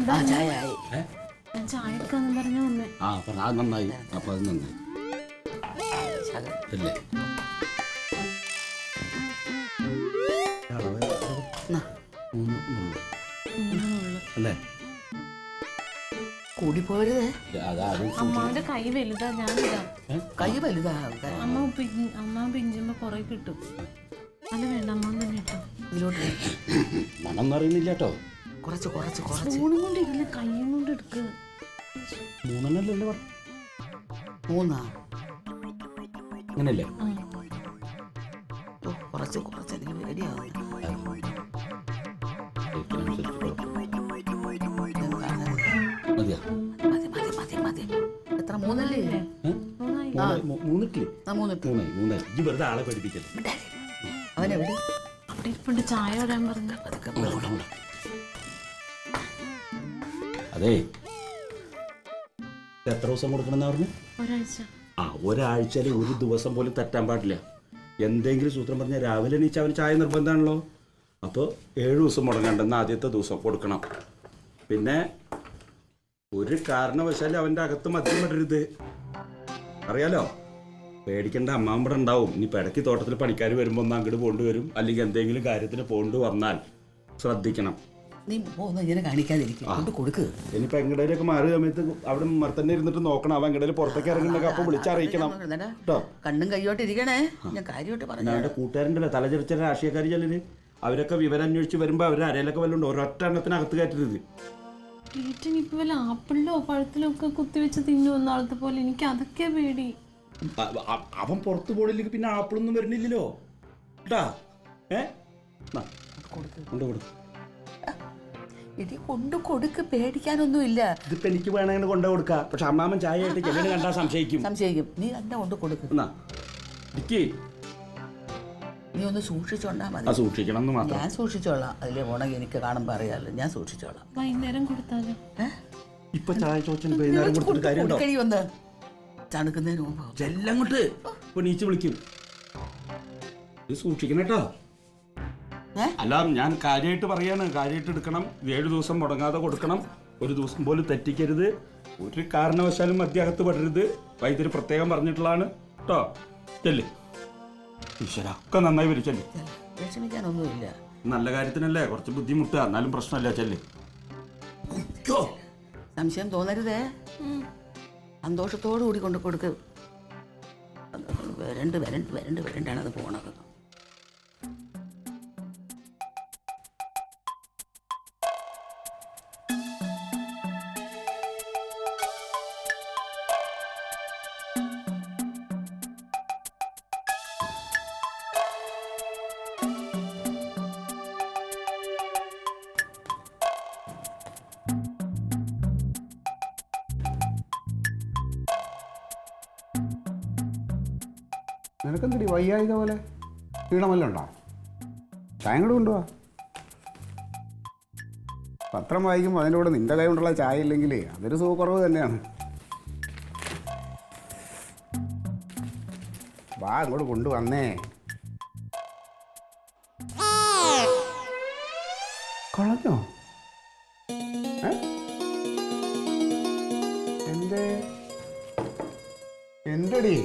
ചായ ആയി. ഞാൻ ചായ എടുക്കാന്ന് പറഞ്ഞു വന്നേ. അത് നന്നായി. അപ്പൊ അത് നന്നായി അല്ലേ? അല്ലേ? കൂടി പോരുതേ. അമ്മാവിന്റെ കൈ വലുതാ, ഞാനിടാം. കൈ വലുതാ. അമ്മ പിഞ്ചുമ്പോ കൊറേ കിട്ടും. അല്ല വേണ്ട, അമ്മ തന്നെ ഇട്ടോ. ഇതിലോട്ട് മണം അറിയുന്നില്ല കേട്ടോ. കുറച്ച് കുറച്ച് കുറച്ച് സ്പൂണും കൊണ്ട് ഇടില്ല, കൈയും കൊണ്ട് എടുക്ക്. 3 എണ്ണല്ലേ പറഞ്ഞു? 3 അങ്ങനല്ലേ? കുറച്ച് കുറച്ച് എനിക്ക് പേടിയാവും. മതിയാ? മതി മതി മതി മതി. എത്ര 3 അല്ലേ? 3 ഇജ്ജ് വെറുതെ ആളെ പഠിപ്പിക്കല്ലേ. അവനെവിടെ? അവിടെ ഇരിപ്പുണ്ട്, ചായ വരാൻ പറഞ്ഞു. അതെ, എത്ര ദിവസം കൊടുക്കണമെന്നാ പറഞ്ഞു? ഒരാഴ്ച. ഒരാഴ്ചയിൽ ഒരു ദിവസം പോലും തെറ്റാൻ പാടില്ല. എന്തെങ്കിലും സൂത്രം പറഞ്ഞാൽ രാവിലെ എണീച്ച് അവന് ചായ നിർബന്ധമാണല്ലോ. അപ്പോൾ 7 ദിവസം മുടങ്ങണ്ടെന്ന് ആദ്യത്തെ ദിവസം കൊടുക്കണം. പിന്നെ ഒരു കാരണവശാലും അവൻ്റെ അകത്ത് മദ്യം ഇടരുത്. അറിയാലോ? പേടിക്കേണ്ട, അമ്മാമ്പടെ ഉണ്ടാവും. ഇനി ഇടയ്ക്ക് തോട്ടത്തിൽ പണിക്കാർ വരുമ്പോൾ ഒന്ന് അങ്ങോട്ട് കൊണ്ടുവരും, അല്ലെങ്കിൽ എന്തെങ്കിലും കാര്യത്തിന് പോണ്ട് വന്നാൽ ശ്രദ്ധിക്കണം. നീ ഇങ്ങനെ കാണിക്കാതിരിക്കും, കൊടുക്ക്. ഇനിയിപ്പോൾ എങ്ങടേലൊക്കെ മാറിയ സമയത്ത് അവിടെ മരത്തന്നെ ഇരുന്നിട്ട് നോക്കണം. അവൻ എങ്ങടേലും പുറത്തേക്ക് ഇറങ്ങുന്നൊക്കെ അപ്പം വിളിച്ചറിയിക്കണം കേട്ടോ. കണ്ണും കയ്യോട്ട് ഇരിക്കണേ. ഞാൻ കാര്യമായിട്ട് പറഞ്ഞു. അവൻ്റെ കൂട്ടുകാരുണ്ടല്ലോ, തലചെറിച്ച രാഷ്ട്രീയക്കാർ ചിലര്, അവരൊക്കെ വിവരം അന്വേഷിച്ച് വരുമ്പോൾ അവർ അരയിലൊക്കെ വല്ലതുണ്ട്, ഒരൊറ്റ എണ്ണത്തിനകത്ത് കയറ്റരുത്. ഇപ്പൊ വല്ല ആപ്പിളിലോ പഴത്തിലോ ഒക്കെ കുത്തിവെച്ച് തിന്നു നാളത്തെ പോലെ. എനിക്ക് അതൊക്കെ പേടി. അവൻ പുറത്തു പോയില്ലെങ്കിൽ പിന്നെ ആപ്പിളൊന്നും വരുന്നില്ലല്ലോ കേട്ടാ. ഇടി കൊണ്ട് കൊടുക്ക്, പേടിക്കാനൊന്നുമില്ല. ഇതിപ്പോ എനിക്ക് വേണമെങ്കിൽ കൊണ്ടു കൊടുക്കാം. പക്ഷെ അമ്മാമൻ ചായ ആയിട്ട് ചെല്ലിന് കണ്ടാ സംശയിക്കും. നീ കണ്ട കൊണ്ട് കൊടുക്ക്. നീ ഒന്ന് സൂക്ഷിച്ചോണ്ടാ മതി. സൂക്ഷിക്കണം എന്ന് മാത്രം. ഞാൻ സൂക്ഷിച്ചോളാം. അതിലെ ഉണങ്ങി എനിക്ക് കാണുമ്പോ അറിയാലോ. ഞാൻ സൂക്ഷിച്ചോളാം. വൈകുന്നേരം കൊടുത്താലോ? ഇപ്പൊ ചായ ചോദിച്ചു വൈകുന്നേരം കൊടുത്തിട്ട് കാര്യമുണ്ടോ? വന്ന് തണുക്കുന്നതിന് മുമ്പ് ചെല്ലങ്ങോട്ട് ഇപ്പൊ നീച്ച് വിളിക്കും. ഇത് സൂക്ഷിക്കണം കേട്ടോ. അല്ല, ഞാൻ കാര്യമായിട്ട് പറയാണ്. കാര്യമായിട്ട് എടുക്കണം. 7 ദിവസം മുടങ്ങാതെ കൊടുക്കണം. ഒരു ദിവസം പോലും തെറ്റിക്കരുത്. ഒരു കാരണവശാലും മധ്യകത്ത് പെടരുത്. വൈദ്യുതി പ്രത്യേകം പറഞ്ഞിട്ടുള്ളതാണ് കേട്ടോ. ചെല്ല്. ഈശ്വര, ഒക്കെ നന്നായി വരും. ചെല്ല്. വിഷമിക്കാനൊന്നുമില്ല. നല്ല കാര്യത്തിനല്ലേ, കുറച്ച് ബുദ്ധിമുട്ടാ, എന്നാലും പ്രശ്നമല്ല. ചെല്ല്. സംശയം തോന്നരുതേ. സന്തോഷത്തോടു കൂടി കൊണ്ട് കൊടുക്ക്. വരണ്ടാണ് അത് പോണത്. നിനക്കെന്തടി വയ്യായിക പോലെ ക്ഷീണമല്ല ഉണ്ടോ? ചായ കൂടെ കൊണ്ടുപോവാ. പത്രം വായിക്കുമ്പോൾ അതിൻ്റെ കൂടെ നിൻ്റെ കൈ കൊണ്ടുള്ള ചായ ഇല്ലെങ്കിൽ അതൊരു സുഖക്കുറവ് തന്നെയാണ്. വാ, അങ്ങോട്ട് കൊണ്ടുവന്നേ. കളഞ്ഞോ? എന്തടി?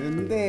എന്തേ?